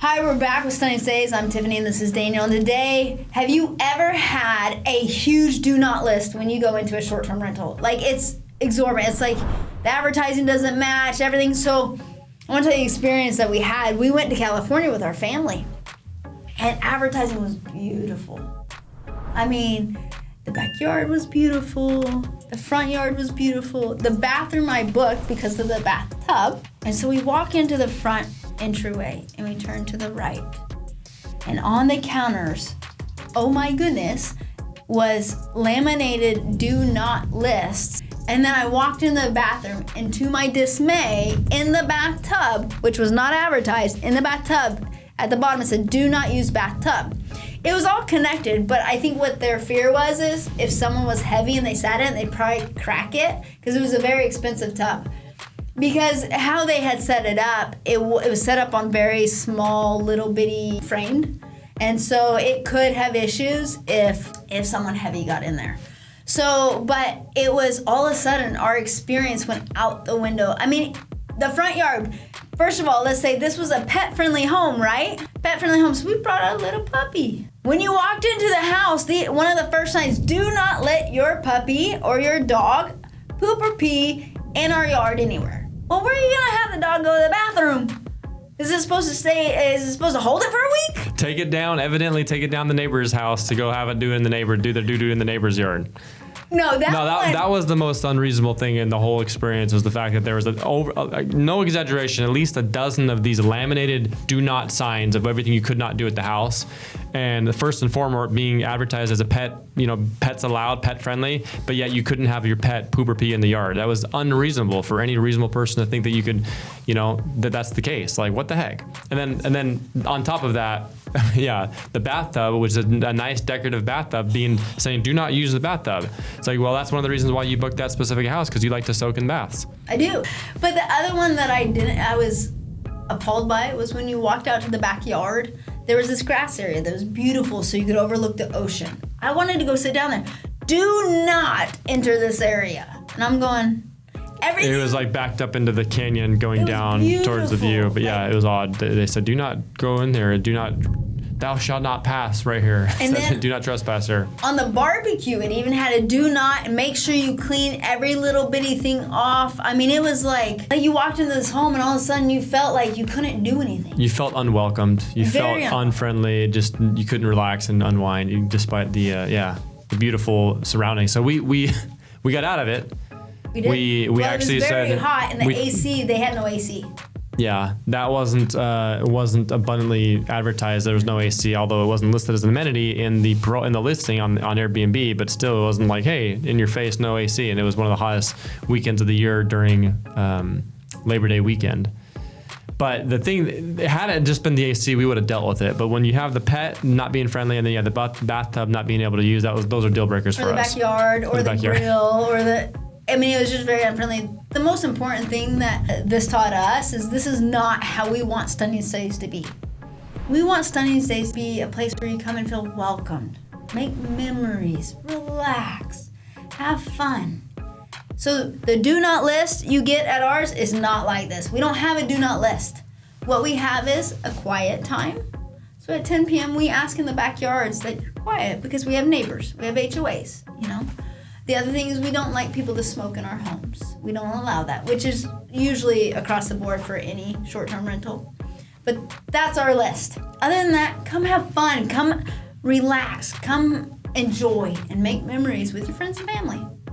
Hi, we're back with Stunning Stays. I'm Tiffany and this is Daniel. And today, have you ever had a huge do not list when you go into a short-term rental? Like, it's exorbitant. It's like the advertising doesn't match, everything. So I want to tell you the experience that we had. We went to California with our family and advertising was beautiful. I mean, the backyard was beautiful. The front yard was beautiful. The bathroom I booked because of the bathtub. And so we walk into the front entryway and we turn to the right. And on the counters, oh my goodness, was laminated do not lists. And then I walked in the bathroom and to my dismay, in the bathtub, which was not advertised, in the bathtub, at the bottom it said do not use bathtub. It was all connected, but I think what their fear was is if someone was heavy and they sat in it, they'd probably crack it because it was a very expensive tub. Because how they had set it up, it was set up on very small, little bitty framed. And so it could have issues if someone heavy got in there. So, but it was all of a sudden our experience went out the window. I mean, the front yard, first of all, let's say this was a pet-friendly home, right? Pet-friendly home, so we brought out a little puppy. When you walked into the house, one of the first signs, do not let your puppy or your dog poop or pee in our yard anywhere. Well, where are you gonna have the dog go to the bathroom? Is it supposed to hold it for a week? Take it down, evidently take it down the neighbor's house to go have it do their doo-doo in the neighbor's yard. That was the most unreasonable thing in the whole experience was the fact that there was no exaggeration, at least a dozen of these laminated do not signs of everything you could not do at the house. And the first and foremost being advertised as a pet, pets allowed, pet friendly, but yet you couldn't have your pet poop or pee in the yard. That was unreasonable for any reasonable person to think that you could, that's the case. Like, what the heck? And then on top of that, yeah, the bathtub, which is a nice decorative bathtub, saying do not use the bathtub. It's like, well, that's one of the reasons why you booked that specific house, because you like to soak in baths. I do. But the other one that I was appalled by was when you walked out to the backyard, there was this grass area that was beautiful so you could overlook the ocean. I wanted to go sit down there. Do not enter this area. And I'm going, everything. It was like backed up into the canyon going down towards the view. But yeah, it was odd. They said, do not go in there. Thou shalt not pass right here. And then, do not trespass here. On the barbecue, it even had a do not, and make sure you clean every little bitty thing off. I mean, it was like you walked into this home and all of a sudden you felt like you couldn't do anything. You felt unwelcomed. You felt unfriendly. Just you couldn't relax and unwind despite the beautiful surroundings. So we got out of it. We did. We actually said it was very hot, and the AC, they had no AC. Yeah, that wasn't abundantly advertised. There was no AC, although it wasn't listed as an amenity in the listing on Airbnb. But still, it wasn't like, hey, in your face, no AC. And it was one of the hottest weekends of the year during Labor Day weekend. But the thing, had it just been the AC, we would have dealt with it. But when you have the pet not being friendly, and then you have the bathtub not being able to use, those are deal breakers for us. Or the backyard, or the grill, or it was just very unfriendly. The most important thing that this taught us is this is not how we want Stunning Stays to be. We want Stunning Stays to be a place where you come and feel welcomed, make memories, relax, have fun. So the do not list you get at ours is not like this. We don't have a do not list. What we have is a quiet time. So at 10 p.m. we ask in the backyards that you're quiet because we have neighbors, we have HOAs, The other thing is we don't like people to smoke in our homes. We don't allow that, which is usually across the board for any short-term rental. But that's our list. Other than that, come have fun, come relax, come enjoy, and make memories with your friends and family.